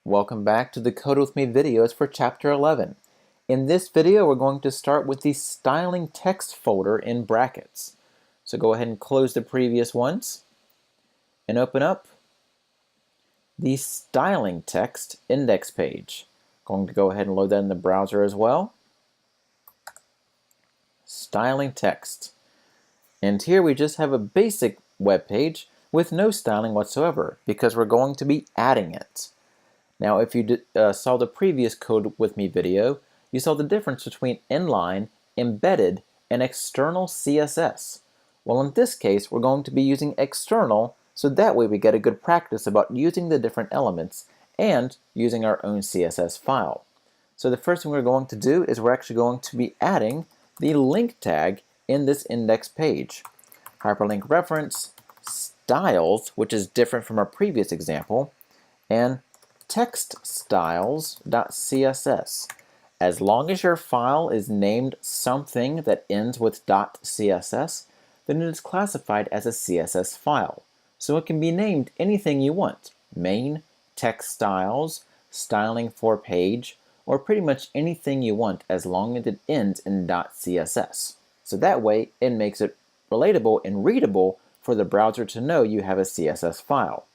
Welcome back to the Code With Me videos for Chapter 11. In this video, we're going to start with the styling text folder in brackets. So go ahead and close the previous ones and open up the styling text index page. Going to go ahead and load that in the browser as well. Styling text. And here we just have a basic web page with no styling whatsoever because we're going to be adding it. Now, if you saw the previous Code With Me video, you saw the difference between inline, embedded, and external CSS. Well, in this case, we're going to be using external, so that way we get a good practice about using the different elements and using our own CSS file. So the first thing we're going to do is we're actually going to be adding the link tag in this index page. Hyperlink reference, styles, which is different from our previous example, and textstyles.css. As long as your file is named something that ends with .css, then it is classified as a CSS file. So it can be named anything you want: main, text styles, styling for page, or pretty much anything you want as long as it ends in .css. So that way it makes it relatable and readable for the browser to know you have a CSS file.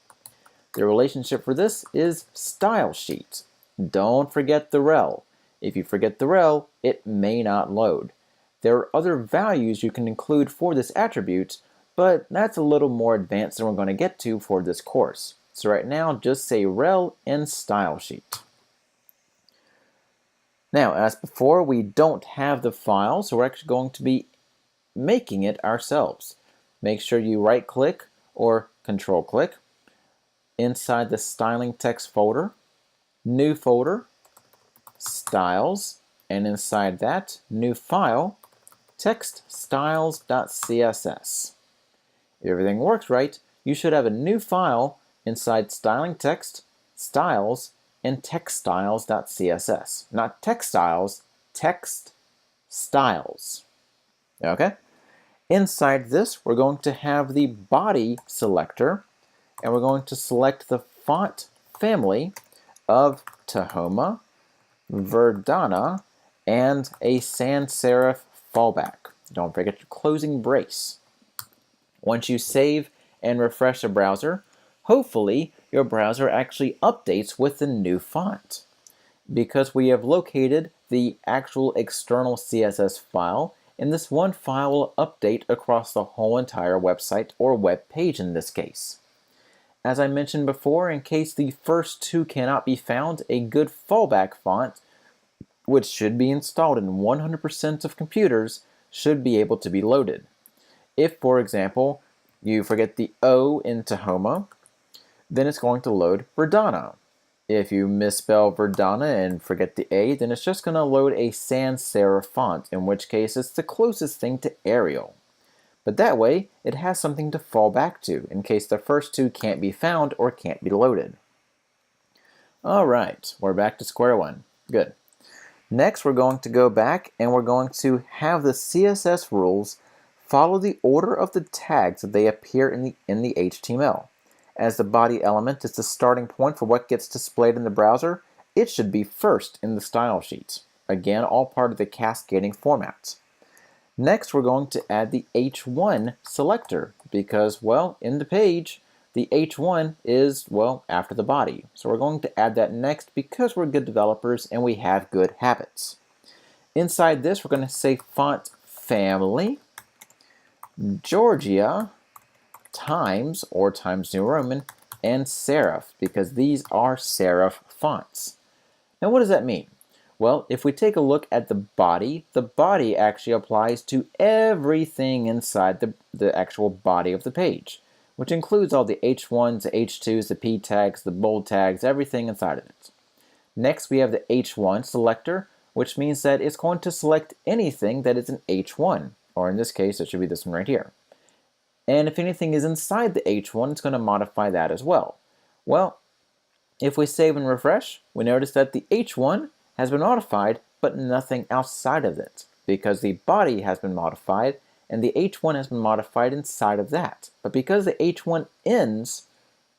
The relationship for this is style sheet. Don't forget the rel. If you forget the rel, it may not load. There are other values you can include for this attribute, but that's a little more advanced than we're going to get to for this course. So right now, just say rel in style sheet. Now, as before, we don't have the file, so we're actually going to be making it ourselves. Make sure you right-click or control-click inside the styling text folder, new folder, styles, and inside that, new file, textstyles.css. If everything works right, you should have a new file inside styling text, styles, and textstyles.css. Not textiles, text styles. Okay? Inside this, we're going to have the body selector, and we're going to select the font family of Tahoma, Verdana, and a sans serif fallback. Don't forget your closing brace. Once you save and refresh the browser, hopefully your browser actually updates with the new font. Because we have located the actual external CSS file, and this one file will update across the whole entire website or web page in this case. As I mentioned before, in case the first two cannot be found, a good fallback font, which should be installed in 100% of computers, should be able to be loaded. If, for example, you forget the O in Tahoma, then it's going to load Verdana. If you misspell Verdana and forget the A, then it's just going to load a sans serif font, in which case it's the closest thing to Arial. But that way, it has something to fall back to in case the first two can't be found or can't be loaded. Alright, we're back to square one. Good. Next, we're going to go back and we're going to have the CSS rules follow the order of the tags that they appear in the HTML. As the body element is the starting point for what gets displayed in the browser, it should be first in the style sheet. Again, all part of the cascading format. Next, we're going to add the H1 selector because, well, in the page, the H1 is, well, after the body. So we're going to add that next because we're good developers and we have good habits. Inside this, we're going to say font family, Georgia, Times, or Times New Roman, and serif because these are serif fonts. Now, what does that mean? Well, if we take a look at the body actually applies to everything inside the actual body of the page, which includes all the H1s, the H2s, the P tags, the bold tags, everything inside of it. Next, we have the H1 selector, which means that it's going to select anything that is an H1, or in this case, it should be this one right here. And if anything is inside the H1, it's going to modify that as well. Well, if we save and refresh, we notice that the H1 has been modified, but nothing outside of it, because the body has been modified, and the H1 has been modified inside of that. But because the H1 ends,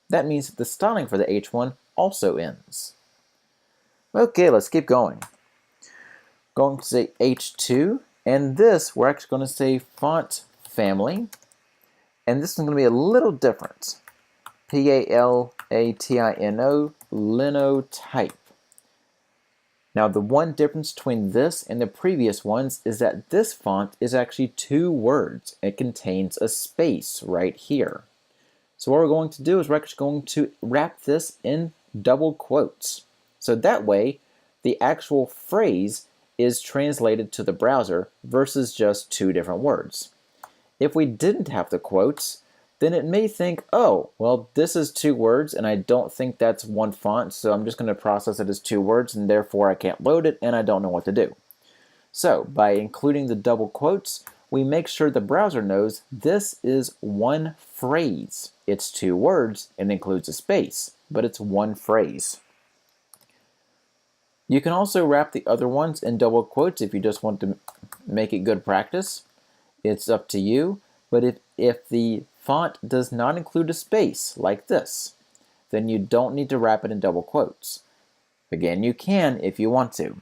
that means that the styling for the H1 also ends. Okay, let's keep going. Going to say H2, and this we're actually going to say font family, and this is going to be a little different. P-A-L-A-T-I-N-O, Linotype. Now the one difference between this and the previous ones is that this font is actually 2 words. It contains a space right here. So what we're going to do is we're actually going to wrap this in double quotes. So that way the actual phrase is translated to the browser versus just 2 different words. If we didn't have the quotes, then it may think, oh, well, this is 2 words and I don't think that's one font, so I'm just going to process it as 2 words and therefore I can't load it and I don't know what to do. So by including the double quotes, we make sure the browser knows this is one phrase. It's 2 words and includes a space, but it's one phrase. You can also wrap the other ones in double quotes if you just want to make it good practice. It's up to you, but if the font does not include a space like this, then you don't need to wrap it in double quotes. Again, you can if you want to.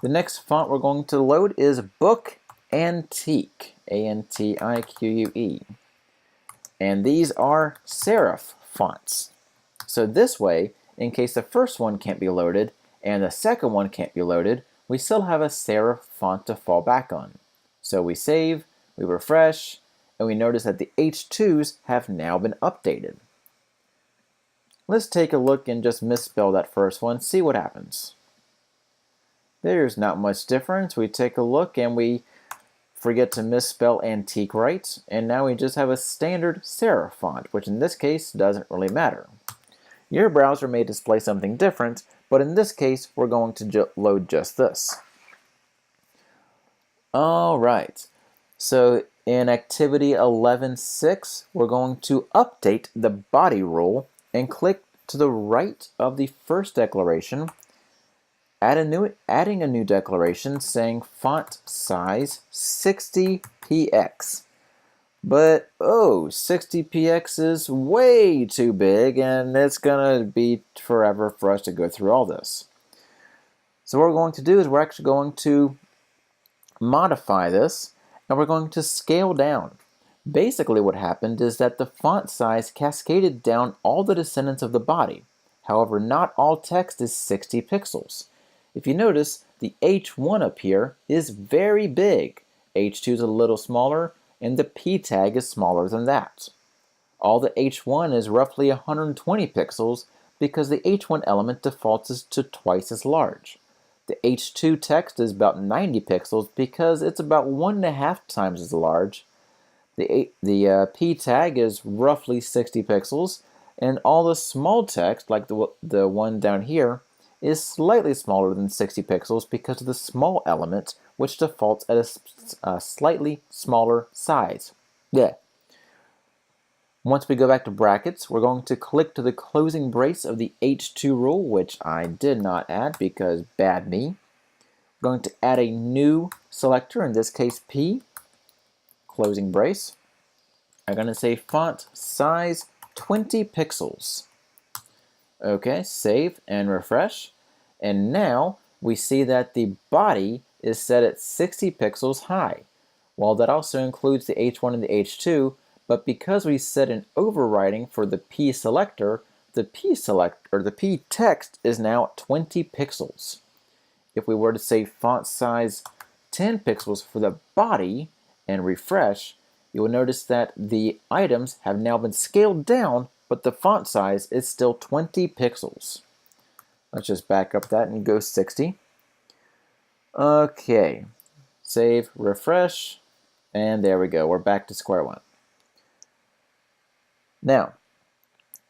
The next font we're going to load is Book Antique, A-N-T-I-Q-U-E. And these are serif fonts. So this way, in case the first one can't be loaded and the second one can't be loaded, we still have a serif font to fall back on. So we save, we refresh, and we notice that the H2s have now been updated. Let's take a look and just misspell that first one, see what happens. There's not much difference. We take a look and we forget to misspell antique right, and now we just have a standard serif font, which in this case doesn't really matter. Your browser may display something different, but in this case we're going to load just this. Alright, so in activity 11.6 we're going to update the body rule and click to the right of the first declaration, adding a new declaration saying font size 60px. But, 60px is way too big and it's gonna be forever for us to go through all this. So what we're going to do is we're actually going to modify this and we're going to scale down. Basically what happened is that the font size cascaded down all the descendants of the body. However, not all text is 60 pixels. If you notice, the H1 up here is very big. H2 is a little smaller, and the P tag is smaller than that. All the H1 is roughly 120 pixels because the H1 element defaults to twice as large. The H2 text is about 90 pixels because it's about 1.5 times as large. The P tag is roughly 60 pixels, and all the small text, like the one down here, is slightly smaller than 60 pixels because of the small element, which defaults at a slightly smaller size. Yeah. Once we go back to brackets, we're going to click to the closing brace of the H2 rule, which I did not add because bad me. We're going to add a new selector, in this case P, closing brace. I'm going to say font size 20 pixels. Okay, save and refresh. And now we see that the body is set at 60 pixels high. Well, that also includes the H1 and the H2, but because we set an overriding for the P selector, the P text is now 20 pixels. If we were to say font size 10 pixels for the body and refresh, you will notice that the items have now been scaled down, but the font size is still 20 pixels. Let's just back up that and go 60. Okay, save, refresh, and there we go. We're back to square one. Now,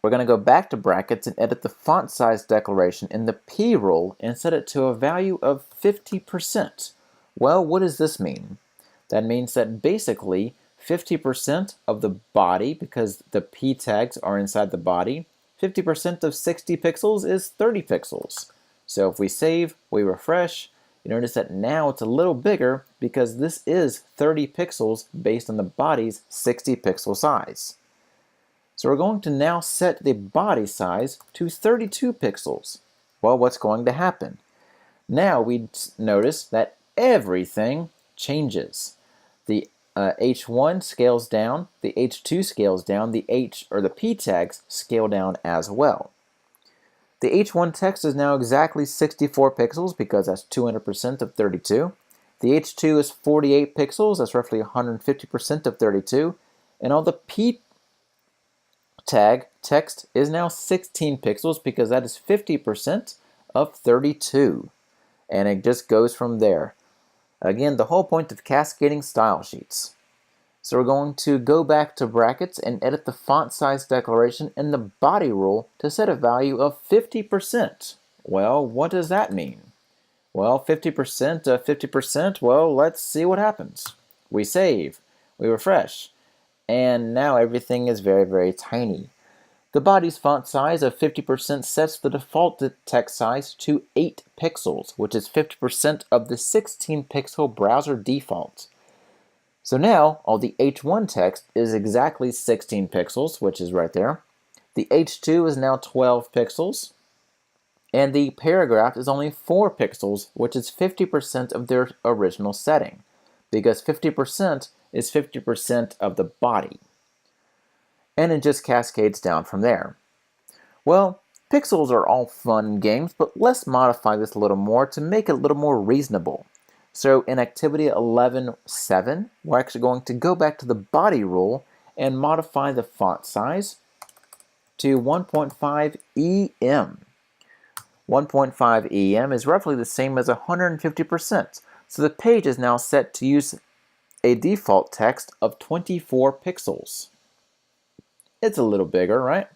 we're going to go back to brackets and edit the font size declaration in the P rule and set it to a value of 50%. Well, what does this mean? That means that basically 50% of the body, because the P tags are inside the body, 50% of 60 pixels is 30 pixels. So if we save, we refresh, you notice that now it's a little bigger because this is 30 pixels based on the body's 60 pixel size. So we're going to now set the body size to 32 pixels. Well, what's going to happen? Now we notice that everything changes. The H1 scales down, the H2 scales down, the P tags scale down as well. The H1 text is now exactly 64 pixels because that's 200% of 32. The H2 is 48 pixels, that's roughly 150% of 32. And all the P tag text is now 16 pixels because that is 50% of 32. And it just goes from there. Again, the whole point of cascading style sheets. So we're going to go back to brackets and edit the font size declaration in the body rule to set a value of 50%. Well, what does that mean? Well, 50% of 50%, well, let's see what happens. We save, we refresh, and now everything is very, very tiny. The body's font size of 50% sets the default text size to 8 pixels, which is 50% of the 16 pixel browser default. So now, all the H1 text is exactly 16 pixels, which is right there. The H2 is now 12 pixels. And the paragraph is only 4 pixels, which is 50% of their original setting, because 50% is 50% of the body. And it just cascades down from there. Well, pixels are all fun games, but let's modify this a little more to make it a little more reasonable. So in activity 11.7, we're actually going to go back to the body rule and modify the font size to 1.5 EM. 1.5 EM is roughly the same as 150%. So the page is now set to use a default text of 24 pixels. It's a little bigger, right?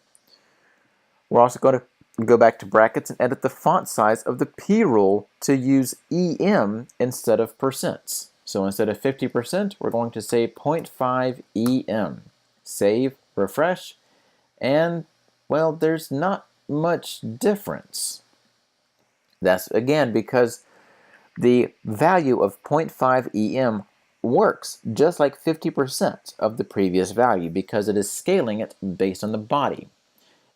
We're also going to go back to brackets and edit the font size of the P rule to use EM instead of percents. So instead of 50%, we're going to say 0.5 EM. Save, refresh, and, well, there's not much difference. That's, again, because the value of 0.5 EM works just like 50% of the previous value because it is scaling it based on the body.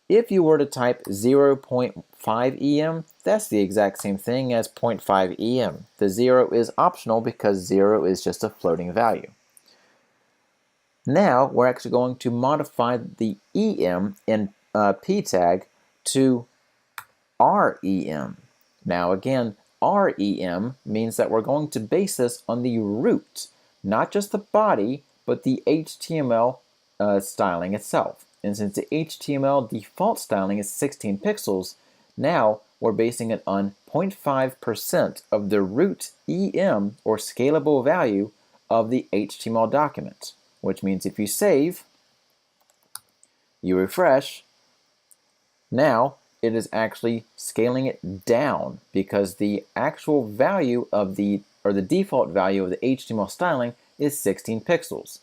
If you were to type 0.5 EM, that's the exact same thing as 0.5 EM. The 0 is optional because 0 is just a floating value. Now we're actually going to modify the EM in P tag to REM. Now again, REM means that we're going to base this on the root, not just the body, but the HTML styling itself. And since the HTML default styling is 16 pixels, now we're basing it on 0.5% of the root EM, or scalable value, of the HTML document. Which means if you save, you refresh, now it is actually scaling it down because the actual value of the default value of the HTML styling is 16 pixels.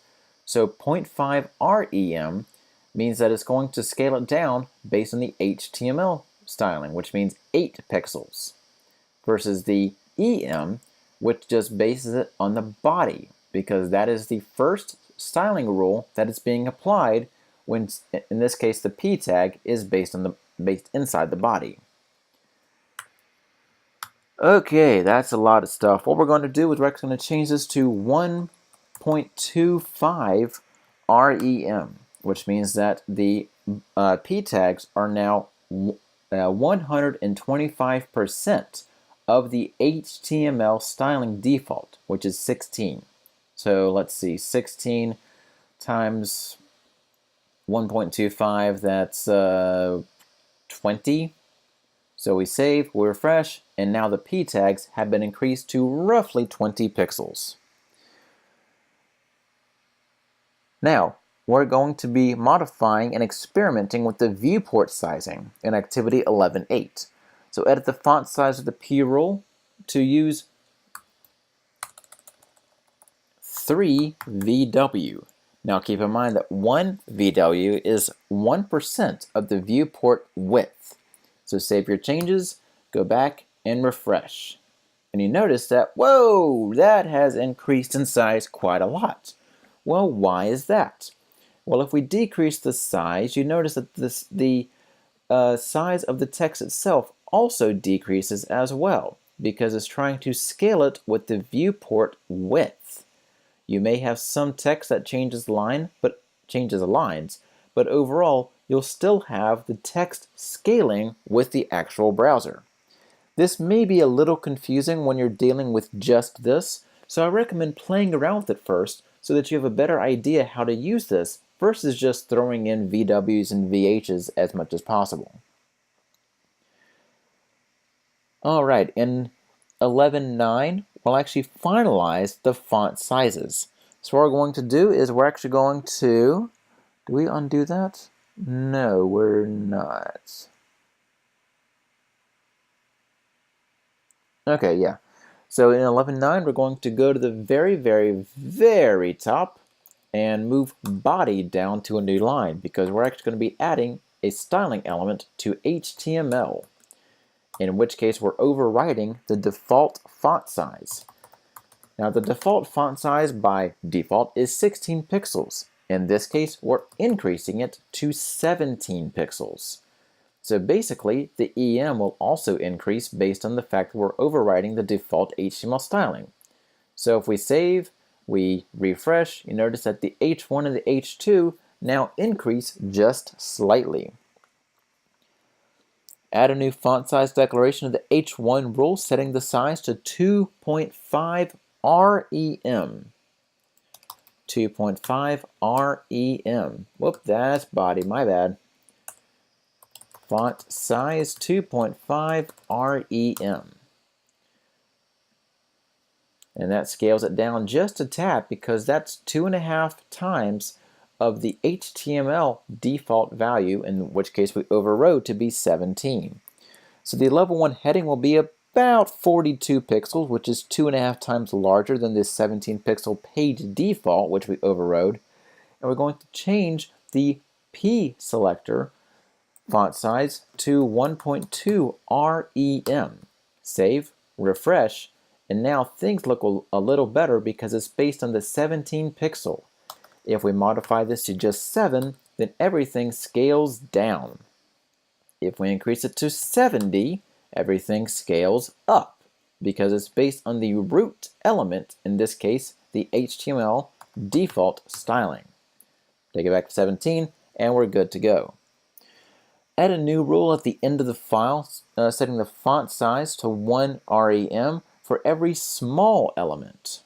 So 0.5 REM means that it's going to scale it down based on the HTML styling, which means 8 pixels, versus the EM, which just bases it on the body, because that is the first styling rule that is being applied when, in this case, the P tag is based inside the body. Okay, that's a lot of stuff. What we're going to do is we're actually going to change this to 1.25 REM, which means that the P tags are now 125% of the HTML styling default, which is 16. So let's see, 16 times 1.25, that's 20. So we save, we refresh, and now the P tags have been increased to roughly 20 pixels. Now, we're going to be modifying and experimenting with the viewport sizing in activity 11.8. So edit the font size of the P rule to use 3 VW. Now keep in mind that 1 VW is 1% of the viewport width. So save your changes, go back, and refresh. And you notice that, whoa, that has increased in size quite a lot. Well, why is that? Well, if we decrease the size, you notice that the size of the text itself also decreases as well because it's trying to scale it with the viewport width. You may have some text that changes lines, but overall you'll still have the text scaling with the actual browser. This may be a little confusing when you're dealing with just this, so I recommend playing around with it first so that you have a better idea how to use this versus just throwing in VWs and VHs as much as possible. Alright, in 11.9, we'll actually finalize the font sizes. So what we're going to do is we're actually going to, do we undo that? No, we're not. Okay, yeah. So in 11.9, we're going to go to the very, very, very top and move body down to a new line because we're actually going to be adding a styling element to HTML, in which case we're overriding the default font size. Now the default font size by default is 16 pixels. In this case, we're increasing it to 17 pixels. So basically, the EM will also increase based on the fact that we're overriding the default HTML styling. So if we save, we refresh, you notice that the H1 and the H2 now increase just slightly. Add a new font size declaration of the H1 rule, setting the size to 2.5 REM. 2.5 REM. Whoop, that's body, my bad. Font size 2.5 REM. And that scales it down just a tad because that's 2.5 times of the HTML default value, in which case we overrode to be 17. So the level 1 heading will be about 42 pixels, which is 2.5 times larger than this 17 pixel page default, which we overrode. And we're going to change the P selector font size to 1.2 REM. Save, refresh, and now things look a little better because it's based on the 17 pixel. If we modify this to just 7, then everything scales down. If we increase it to 70, everything scales up because it's based on the root element, in this case, the HTML default styling. Take it back to 17, and we're good to go. Add a new rule at the end of the file, setting the font size to 1 REM for every small element.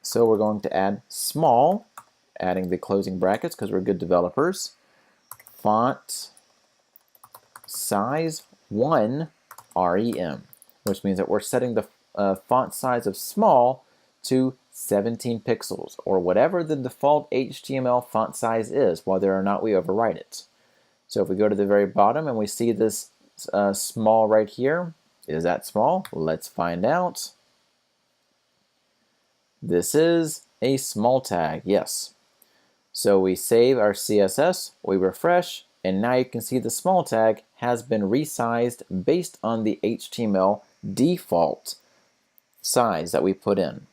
So we're going to add small, adding the closing brackets because we're good developers. Font size 1 REM, which means that we're setting the font size of small to 17 pixels, or whatever the default HTML font size is, whether or not we overwrite it. So if we go to the very bottom and we see this small right here, is that small? Let's find out. This is a small tag, yes. So we save our CSS, we refresh, and now you can see the small tag has been resized based on the HTML default size that we put in.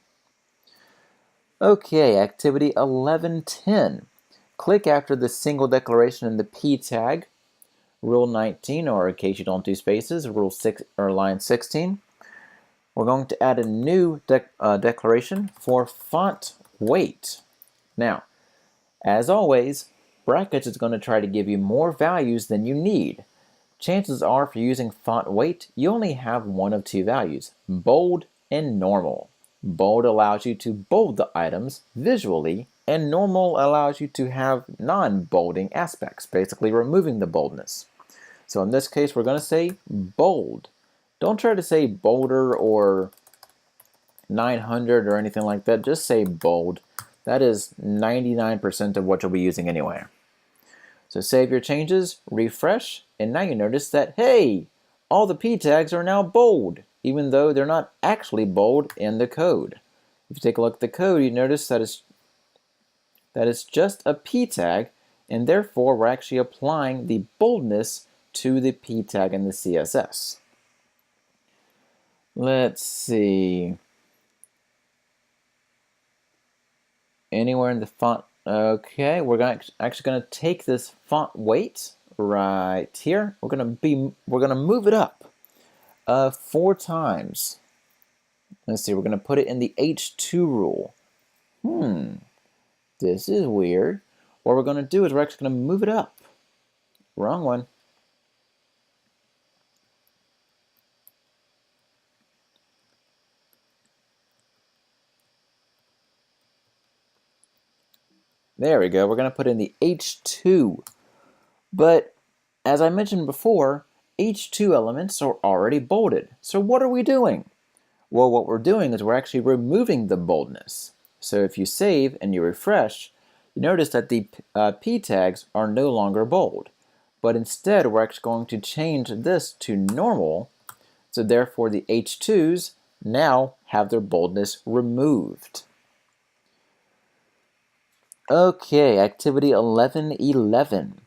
Okay, activity 11.10. Click after the single declaration in the P tag, rule 19, or in case you don't do spaces, rule 6 or line 16. We're going to add a new declaration for font weight. Now, as always, brackets is going to try to give you more values than you need. Chances are, if you're using font weight, you only have one of two values, bold and normal. Bold allows you to bold the items visually, and normal allows you to have non-bolding aspects, basically removing the boldness. So in this case, we're going to say bold. Don't try to say bolder or 900 or anything like that. Just say bold. That is 99% of what you'll be using anyway. So save your changes, refresh, and now you notice that, hey, all the P tags are now bold, even though they're not actually bold in the code. If you take a look at the code, you notice that it's just a P tag, and therefore we're actually applying the boldness to the P tag in the CSS. Let's see. Anywhere in the font. Okay, we're actually going to take this font weight, right here. We're gonna move it up 4 times. Let's see, we're gonna put it in the H2 rule. This is weird. What we're gonna do is we're actually gonna move it up. Wrong one. There we go. We're going to put in the H2. But as I mentioned before, H2 elements are already bolded. So what are we doing? Well, what we're doing is we're actually removing the boldness. So if you save and you refresh, you notice that the P tags are no longer bold. But instead, we're actually going to change this to normal. So therefore, the H2s now have their boldness removed. Okay, activity 11:11.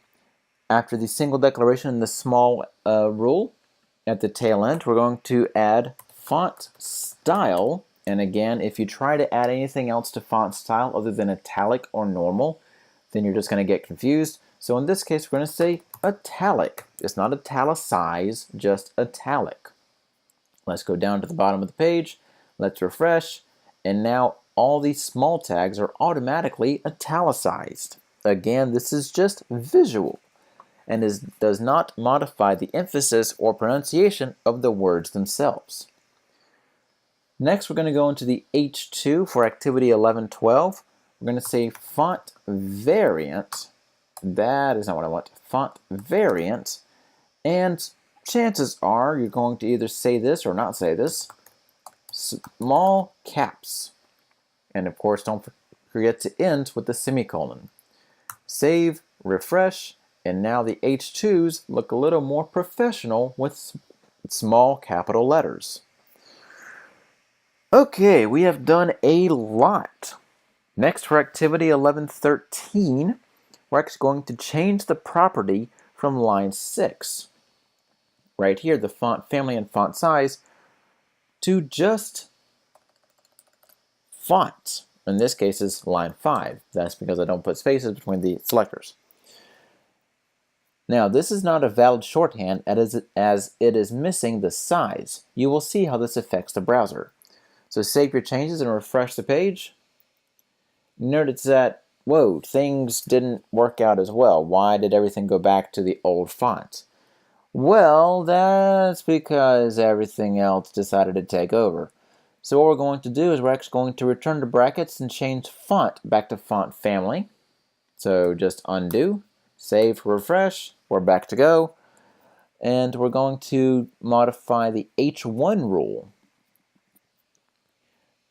After the single declaration and the small rule, at the tail end, we're going to add font style. And again, if you try to add anything else to font style other than italic or normal, then you're just going to get confused. So in this case, we're going to say italic. It's not italicize, just italic. Let's go down to the bottom of the page. Let's refresh. And now all these small tags are automatically italicized. Again, this is just visual and does not modify the emphasis or pronunciation of the words themselves. Next, we're going to go into the H2 for activity 11:12. We're going to say font variant. That is not what I want. Font variant. And chances are you're going to either say this or not say this. Small caps. And of course, don't forget to end with the semicolon. Save, refresh, and now the H2s look a little more professional with small capital letters. Okay, we have done a lot. Next, for activity 11:13, we're actually going to change the property from line 6. Right here, the font family and font size to just font. In this case, is line 5. That's because I don't put spaces between the selectors. Now, this is not a valid shorthand as it is missing the size. You will see how this affects the browser. So save your changes and refresh the page. Notice that, whoa, things didn't work out as well. Why did everything go back to the old font? Well, that's because everything else decided to take over. So what we're going to do is we're actually going to return to brackets and change font back to font family. So just undo, save, refresh, we're back to go. And we're going to modify the H1 rule.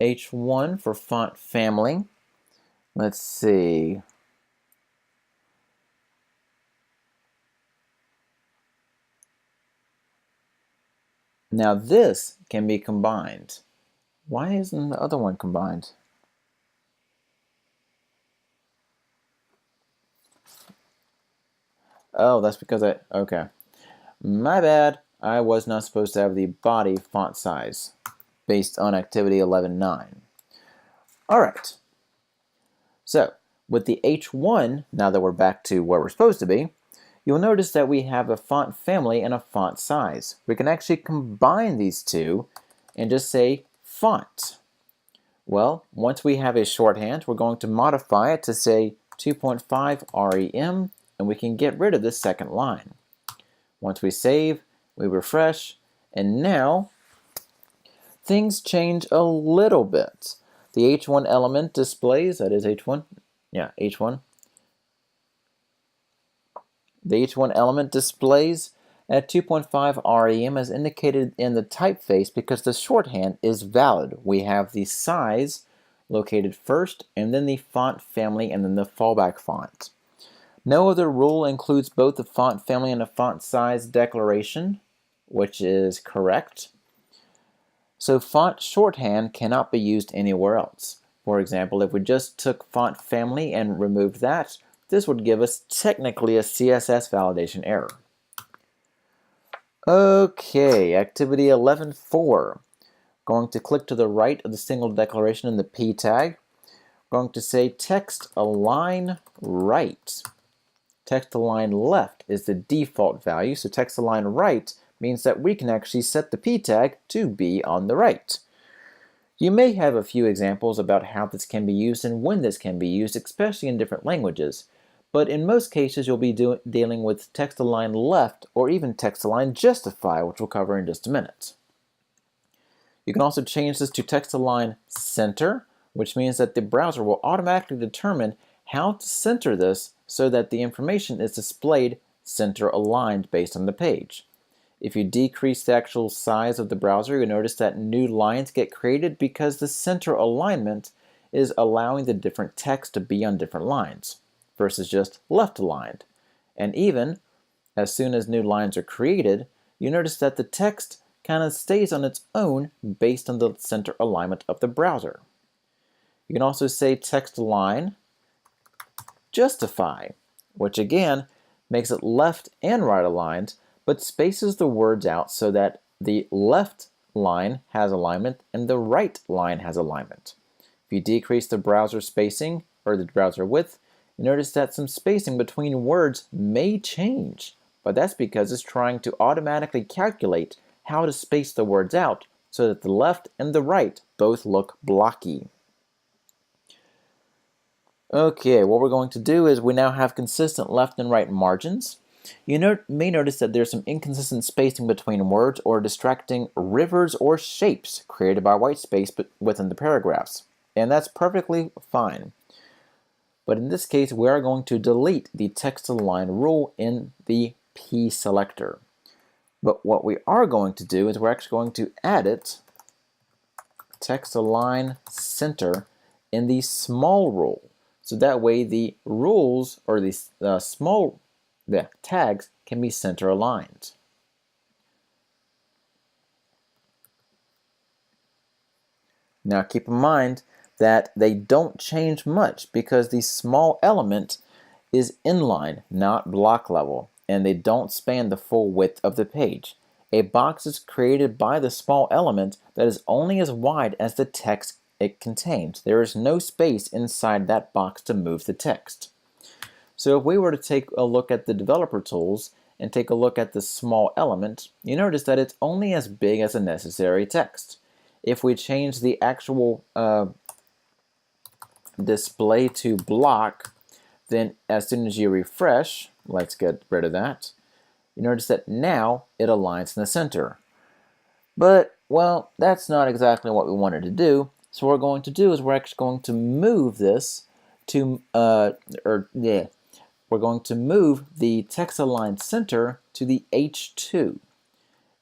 H1 for font family. Let's see. Now this can be combined. Why isn't the other one combined? Oh, that's because okay. My bad. I was not supposed to have the body font size based on activity 11:9. All right. So with the H1, now that we're back to where we're supposed to be, you'll notice that we have a font family and a font size. We can actually combine these two and just say font. Well, once we have a shorthand, we're going to modify it to say 2.5 REM, and we can get rid of this second line. Once we save, we refresh, and now things change a little bit. The H1 element displays, that is H1, yeah, H1. The H1 element displays at 2.5 REM as indicated in the typeface because the shorthand is valid. We have the size located first, and then the font family, and then the fallback font. No other rule includes both the font family and the font size declaration, which is correct. So font shorthand cannot be used anywhere else. For example, if we just took font family and removed that, this would give us technically a CSS validation error. Okay, activity 11:4. Going to click to the right of the single declaration in the P tag. Going to say text align right. Text-align left is the default value, so text-align right means that we can actually set the p tag to be on the right. You may have a few examples about how this can be used and when this can be used, especially in different languages, but in most cases you'll be dealing with text-align left or even text-align justify, which we'll cover in just a minute. You can also change this to text-align center, which means that the browser will automatically determine how to center this so that the information is displayed center aligned based on the page. If you decrease the actual size of the browser, you'll notice that new lines get created because the center alignment is allowing the different text to be on different lines versus just left aligned. And even as soon as new lines are created, you notice that the text kind of stays on its own based on the center alignment of the browser. You can also say text align justify, which again makes it left and right aligned, but spaces the words out so that the left line has alignment and the right line has alignment. If you decrease the browser spacing or the browser width, you notice that some spacing between words may change, but that's because it's trying to automatically calculate how to space the words out so that the left and the right both look blocky. Okay, what we're going to do is we now have consistent left and right margins. You may notice that there's some inconsistent spacing between words or distracting rivers or shapes created by white space within the paragraphs, and that's perfectly fine. But in this case, we are going to delete the text align rule in the P selector. But what we are going to do is we're actually going to add it, text align center, in the small rule. So that way the rules or the tags can be center aligned. Now keep in mind that they don't change much because the small element is inline, not block level, and they don't span the full width of the page. A box is created by the small element that is only as wide as the text it contains. There is no space inside that box to move the text. So if we were to take a look at the developer tools and take a look at the small element, you notice that it's only as big as the necessary text. If we change the actual display to block, then as soon as you refresh, let's get rid of that, you notice that now it aligns in the center. But, well, that's not exactly what we wanted to do. So what we're going to do is we're actually going to move this to, we're going to move the text align center to the H2.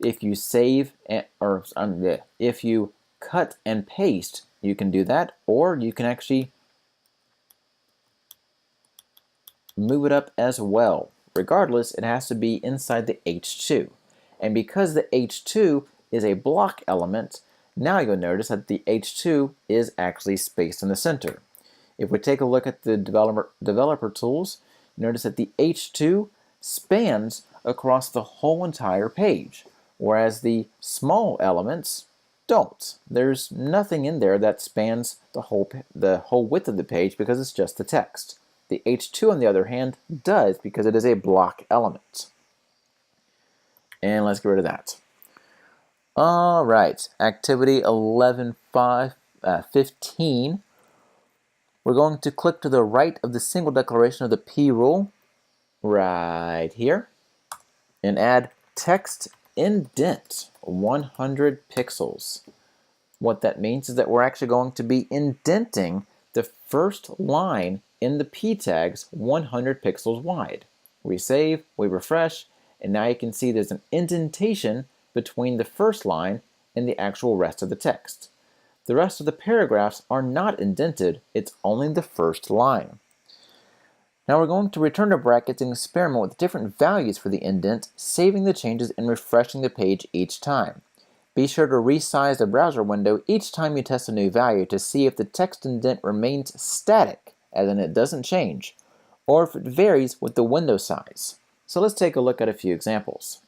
If you save, if you cut and paste, you can do that, or you can actually move it up as well. Regardless, it has to be inside the H2. And because the H2 is a block element, now you'll notice that the H2 is actually spaced in the center. If we take a look at the developer tools, notice that the H2 spans across the whole entire page, whereas the small elements don't. There's nothing in there that spans the whole width of the page because it's just the text. The H2, on the other hand, does because it is a block element. And let's get rid of that. All right, activity 11.15. We're going to click to the right of the single declaration of the P rule, right here, and add text indent 100 pixels. What that means is that we're actually going to be indenting the first line in the P tags 100 pixels wide. We save, we refresh, and now you can see there's an indentation between the first line and the actual rest of the text. The rest of the paragraphs are not indented, it's only the first line. Now we're going to return to brackets and experiment with different values for the indent, saving the changes and refreshing the page each time. Be sure to resize the browser window each time you test a new value to see if the text indent remains static, as in it doesn't change, or if it varies with the window size. So let's take a look at a few examples.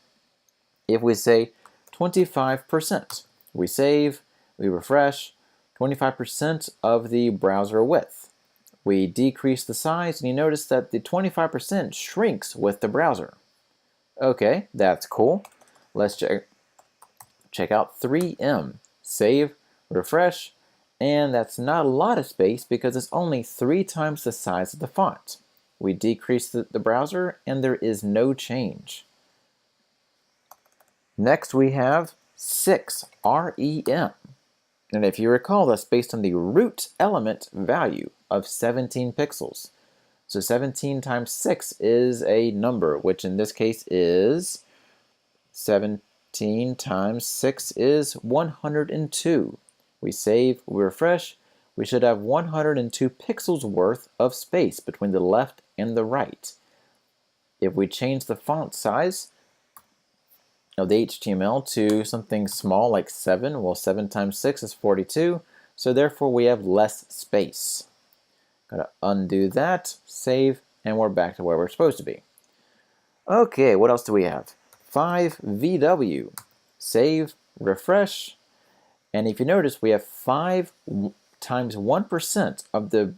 If we say 25%, we save, we refresh, 25% of the browser width. We decrease the size, and you notice that the 25% shrinks with the browser. Okay, that's cool. Let's check out 3M. Save, refresh, and that's not a lot of space because it's only 3 times the size of the font. We decrease the browser, and there is no change. Next we have 6, REM. And if you recall, that's based on the root element value of 17 pixels. So 17 times 6 is a number, which in this case is 17 times 6 is 102. We save, we refresh, we should have 102 pixels worth of space between the left and the right. If we change the font size of the HTML to something small like 7, well 7 times 6 is 42, so therefore we have less space. Gotta undo that, save, and we're back to where we're supposed to be. Okay, what else do we have? 5VW. Save, refresh, and if you notice, we have 5 times 1% of the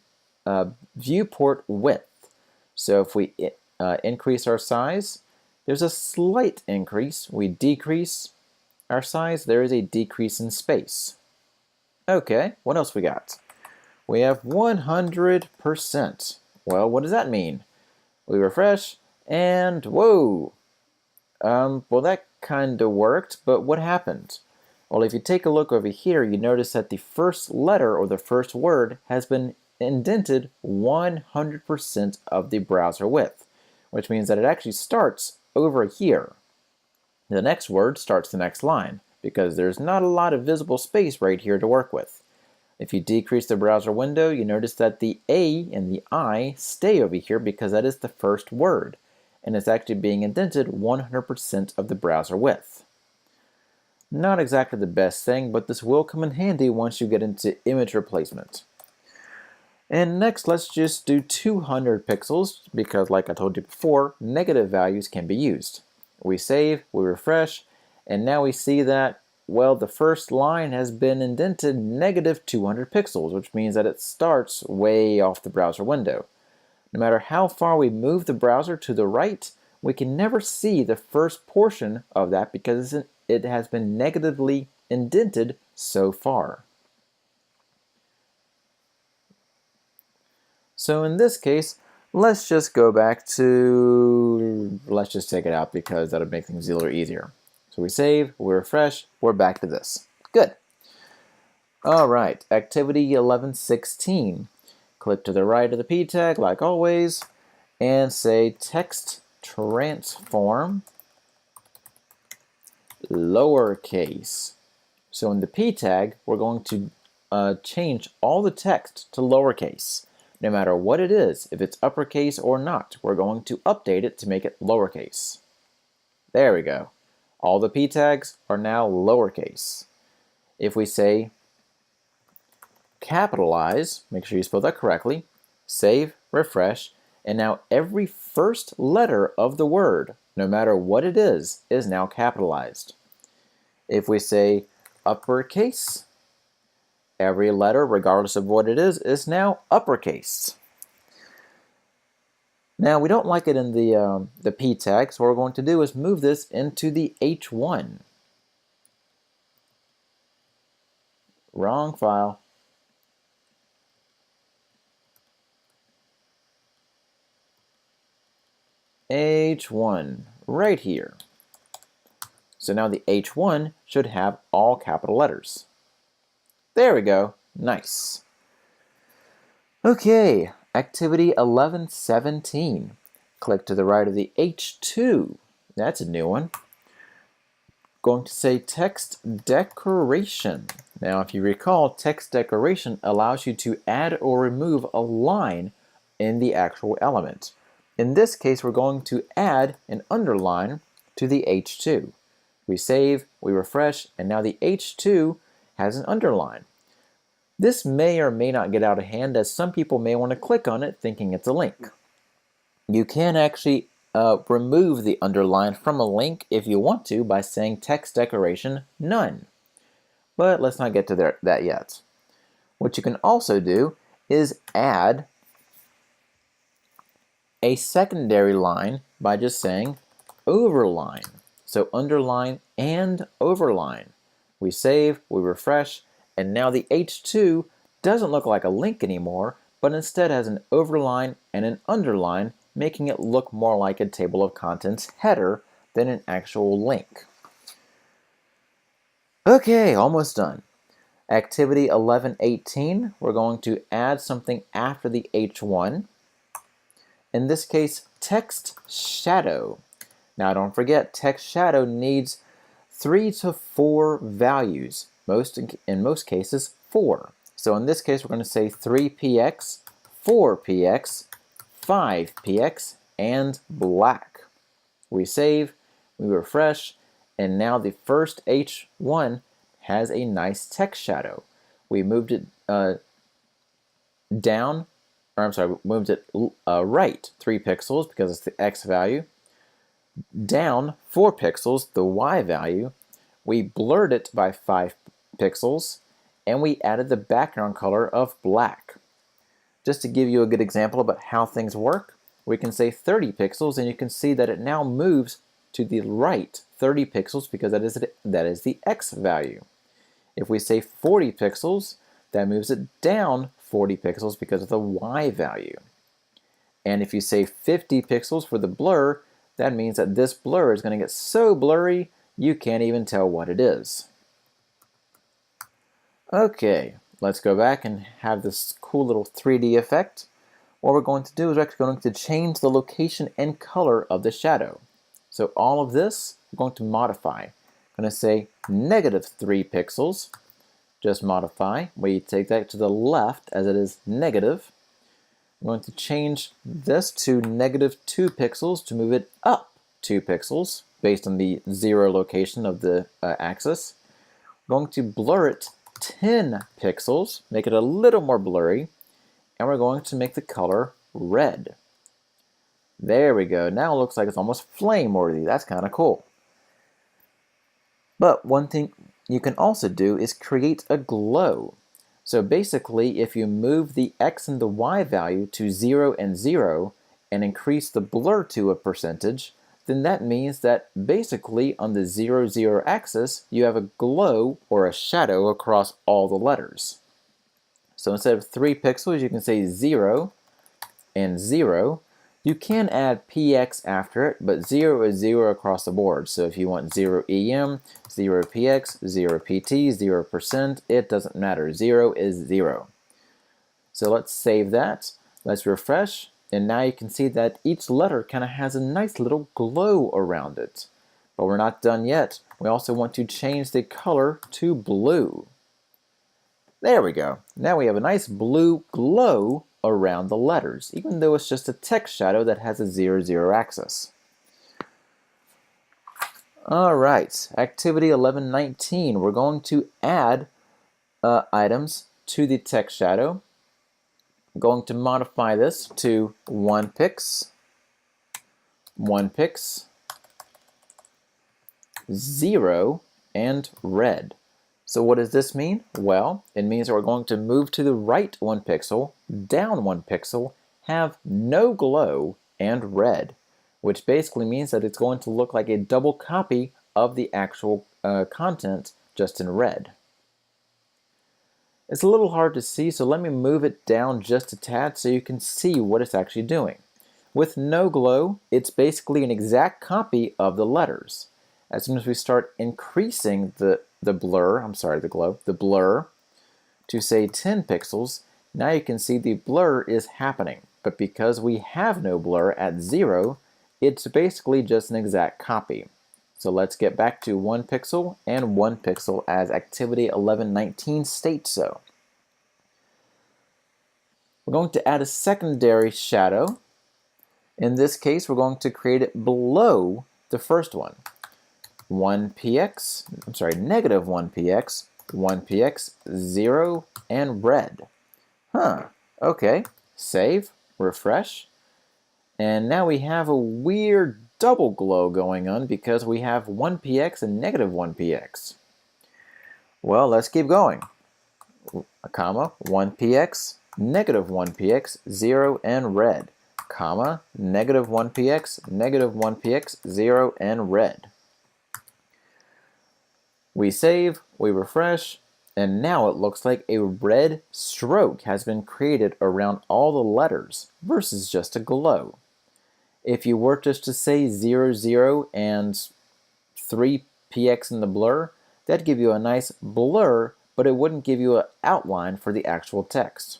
viewport width. So if we increase our size, there's a slight increase. We decrease our size, there is a decrease in space. Okay, what else we got? We have 100%. Well, what does that mean? We refresh, and whoa! Well, that kind of worked, but what happened? Well, if you take a look over here, you notice that the first letter or the first word has been indented 100% of the browser width, which means that it actually starts over here. The next word starts the next line, because there's not a lot of visible space right here to work with. If you decrease the browser window, you notice that the A and the I stay over here because that is the first word, and it's actually being indented 100% of the browser width. Not exactly the best thing, but this will come in handy once you get into image replacement. And next, let's just do 200 pixels, because like I told you before, negative values can be used. We save, we refresh, and now we see that, well, the first line has been indented negative 200 pixels, which means that it starts way off the browser window. No matter how far we move the browser to the right, we can never see the first portion of that because it has been negatively indented so far. So in this case, let's just go back to, let's just take it out because that'll make things a little easier. So we save, we refresh, we're back to this. Good. All right, activity 1116. Click to the right of the P tag like always and say text transform lowercase. So in the P tag, we're going to change all the text to lowercase. No matter what it is, if it's uppercase or not, we're going to update it to make it lowercase. There we go. All the P tags are now lowercase. If we say capitalize, make sure you spell that correctly, save, refresh, and now every first letter of the word, no matter what it is now capitalized. If we say uppercase, every letter, regardless of what it is now uppercase. Now, we don't like it in the P tag, so what we're going to do is move this into the H1. Wrong file. H1, right here. So now the H1 should have all capital letters. There we go. Nice. Okay, activity 1117. Click to the right of the H2. That's a new one. Going to say text decoration. Now, if you recall, text decoration allows you to add or remove a line in the actual element. In this case, we're going to add an underline to the H2. We save, we refresh, and now the H2 has an underline. This may or may not get out of hand, as some people may want to click on it thinking it's a link. You can actually remove the underline from a link if you want to by saying text decoration none. But let's not get to that yet. What you can also do is add a secondary line by just saying overline. So underline and overline. We save, we refresh, and now the H2 doesn't look like a link anymore, but instead has an overline and an underline, making it look more like a table of contents header than an actual link. Okay, almost done. Activity 1118, we're going to add something after the H1. In this case, text shadow. Now don't forget, text shadow needs 3 to 4 values, in most cases 4. So in this case, we're going to say 3px, 4px, 5px, and black. We save, we refresh, and now the first H1 has a nice text shadow. We moved it down, or I'm sorry, we moved it right 3 pixels because it's the X value, down 4 pixels, the Y value. We blurred it by 5 pixels, and we added the background color of black. Just to give you a good example about how things work, we can say 30 pixels, and you can see that it now moves to the right 30 pixels because that is the X value. If we say 40 pixels, that moves it down 40 pixels because of the Y value. And if you say 50 pixels for the blur, that means that this blur is going to get so blurry you can't even tell what it is. Okay, let's go back and have this cool little 3D effect. What we're going to do is we're actually going to change the location and color of the shadow. So all of this, we're going to modify. I'm going to say -3 pixels. Just modify. We take that to the left as it is negative. I'm going to change this to -2 pixels to move it up 2 pixels based on the 0 location of the axis. We're going to blur it 10 pixels, make it a little more blurry, and we're going to make the color red. There we go. Now it looks like it's almost flame-worthy. That's kind of cool. But one thing you can also do is create a glow. So basically, if you move the X and the Y value to 0 and 0 and increase the blur to a percentage, then that means that basically on the 0, 0 axis, you have a glow or a shadow across all the letters. So instead of 3 pixels, you can say 0 and 0. You can add px after it, but 0 is 0 across the board. So if you want 0em, 0px, 0pt, 0%, it doesn't matter. 0 is 0. So let's save that. Let's refresh. And now you can see that each letter kind of has a nice little glow around it. But we're not done yet. We also want to change the color to blue. There we go. Now we have a nice blue glow around the letters, even though it's just a text shadow that has a 0, 0 axis. Alright, activity 1119. We're going to add items to the text shadow. I'm going to modify this to 1 pix, 1 pix, 0, and red. So what does this mean? Well, it means that we're going to move to the right 1 pixel, down 1 pixel, have no glow, and red, which basically means that it's going to look like a double copy of the actual content, just in red. It's a little hard to see, so let me move it down just a tad so you can see what it's actually doing. With no glow, it's basically an exact copy of the letters. As soon as we start increasing the blur to say 10 pixels, now you can see the blur is happening. But because we have no blur at 0, it's basically just an exact copy. So let's get back to 1 pixel and 1 pixel as activity 1119 states so. We're going to add a secondary shadow. In this case, we're going to create it below the first one. -1px, 1px, 0, and red. Okay, save, refresh, and now we have a weird double glow going on because we have 1px and -1px. Well, let's keep going. A comma, 1px, -1px, 0, and red. comma, negative 1px, negative 1px, 0, and red. We save, we refresh, and now it looks like a red stroke has been created around all the letters versus just a glow. If you were just to say 0, 0 and 3px in the blur, that'd give you a nice blur, but it wouldn't give you an outline for the actual text.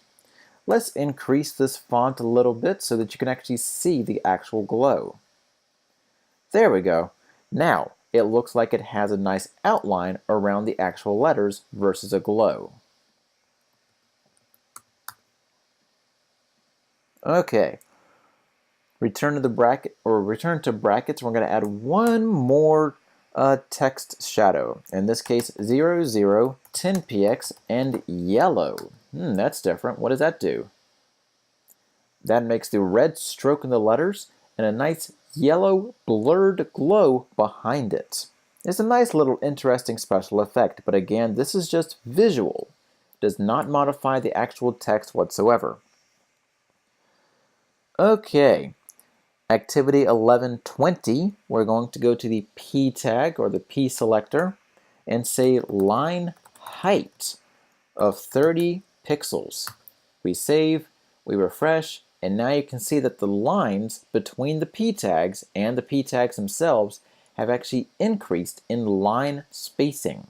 Let's increase this font a little bit so that you can actually see the actual glow. There we go. Now, it looks like it has a nice outline around the actual letters versus a glow. Okay. Return to brackets. We're going to add one more text shadow. In this case, 0, 0, 10px, and yellow. That's different. What does that do? That makes the red stroke in the letters and a nice yellow blurred glow behind it. It's a nice little interesting special effect, but again, this is just visual. It does not modify the actual text whatsoever. Okay, activity 1120, we're going to go to the P tag or the P selector and say line height of 30 pixels. We save, we refresh, and now you can see that the lines between the P tags and the P tags themselves have actually increased in line spacing.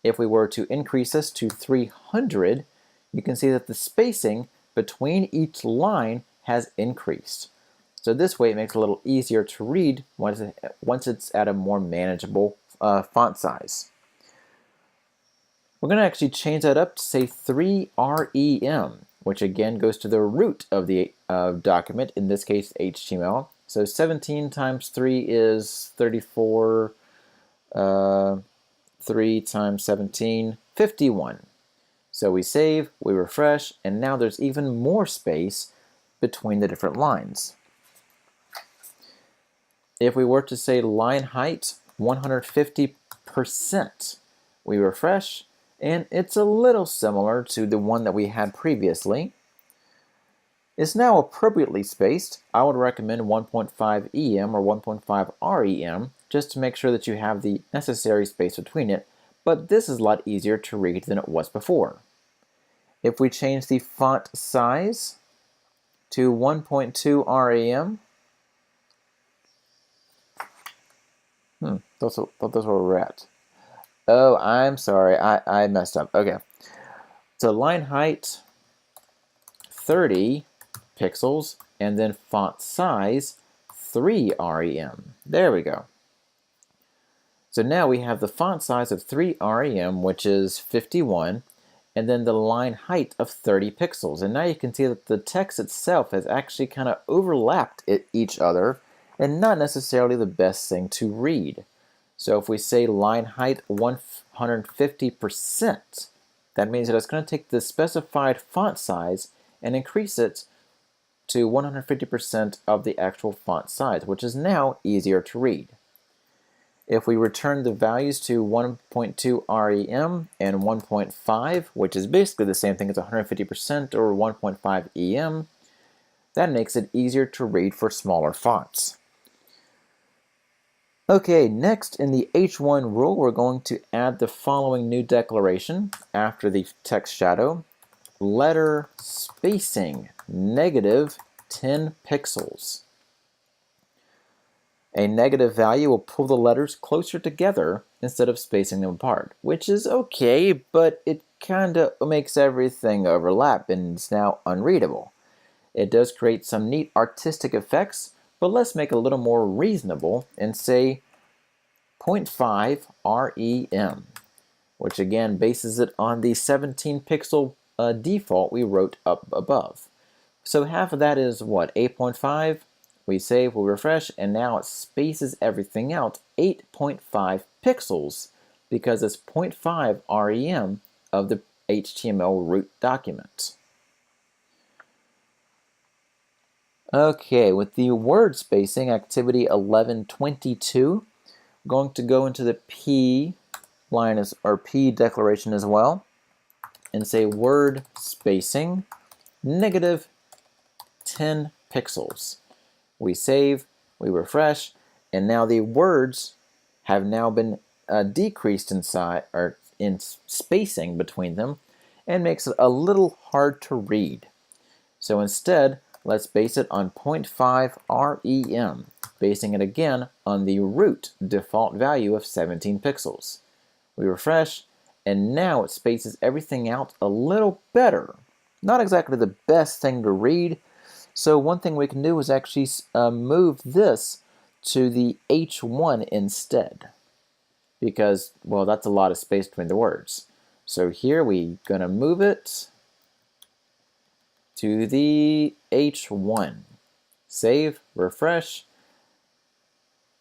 If we were to increase this to 300, you can see that the spacing between each line has increased. So this way it makes it a little easier to read once it's at a more manageable font size. We're going to actually change that up to say 3REM, which again goes to the root of the document, in this case HTML. So 17 times 3 is 34, 3 times 17, 51. So we save, we refresh, and now there's even more space between the different lines. If we were to say line height 150%, we refresh, and it's a little similar to the one that we had previously. It's now appropriately spaced. I would recommend 1.5 EM or 1.5 REM just to make sure that you have the necessary space between it, but this is a lot easier to read than it was before. If we change the font size to 1.2 REM, thought that's where we're at. Oh, I'm sorry, I messed up. Okay, so line height 30 pixels, and then font size 3 REM. There we go. So now we have the font size of 3 REM, which is 51, and then the line height of 30 pixels. And now you can see that the text itself has actually kind of overlapped each other, and not necessarily the best thing to read. So if we say line height 150%, that means that it's going to take the specified font size and increase it to 150% of the actual font size, which is now easier to read. If we return the values to 1.2 REM and 1.5, which is basically the same thing as 150% or 1.5 EM, that makes it easier to read for smaller fonts. Okay, next in the H1 rule, we're going to add the following new declaration after the text shadow. Letter spacing, negative 10 pixels. A negative value will pull the letters closer together instead of spacing them apart, which is okay, but it kind of makes everything overlap and it's now unreadable. It does create some neat artistic effects, but let's make it a little more reasonable and say 0.5 REM, which again bases it on the 17 pixel default we wrote up above. So half of that is what, 8.5? We save, we refresh, and now it spaces everything out 8.5 pixels because it's 0.5 REM of the HTML root document. Okay, with the word spacing, activity 1122, I'm going to go into the P line or P declaration as well and say word spacing negative 10 pixels. We save, we refresh, and now the words have now been decreased in size or in spacing between them, and makes it a little hard to read. So instead, let's base it on 0.5 rem, basing it again on the root default value of 17 pixels. We refresh, and now it spaces everything out a little better. Not exactly the best thing to read, so one thing we can do is actually move this to the H1 instead, because, well, that's a lot of space between the words. So here we're going to move it to the H1. Save, refresh.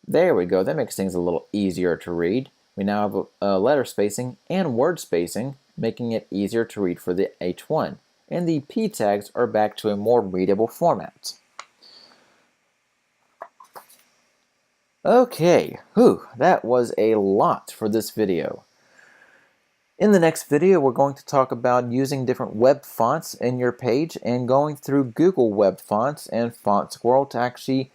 There we go. That makes things a little easier to read. We now have a letter spacing and word spacing, making it easier to read for the H1. And the P tags are back to a more readable format. Okay, that was a lot for this video. In the next video, we're going to talk about using different web fonts in your page and going through Google Web Fonts and Font Squirrel to actually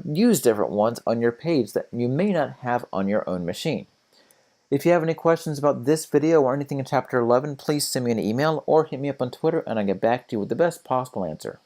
use different ones on your page that you may not have on your own machine. If you have any questions about this video or anything in Chapter 11, please send me an email or hit me up on Twitter and I'll get back to you with the best possible answer.